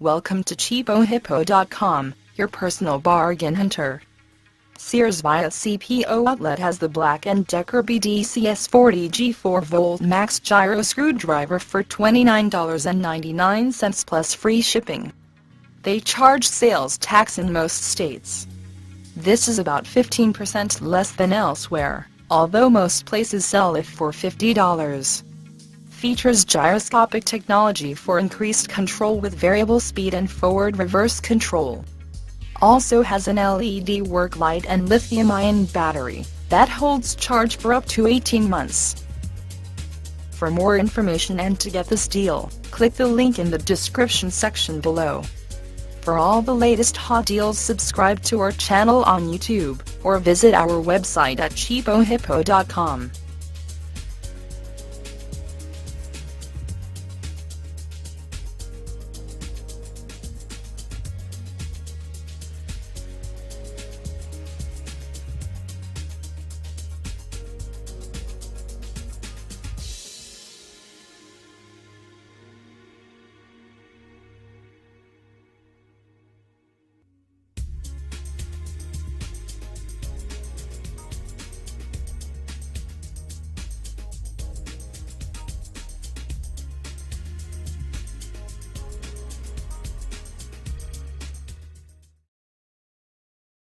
Welcome to CheapoHippo.com, your personal bargain hunter. Sears via CPO Outlet has the Black Decker BDCS40G 4-volt Max Gyro Screwdriver for $29.99 plus free shipping. They charge sales tax in most states. This is about 15% less than elsewhere, although most places sell it for $50. Features gyroscopic technology for increased control with variable speed and forward-reverse control. Also has an LED work light and lithium-ion battery that holds charge for up to 18 months. For more information and to get this deal, click the link in the description section below. For all the latest hot deals, subscribe to our channel on YouTube, or visit our website at CheapoHippo.com.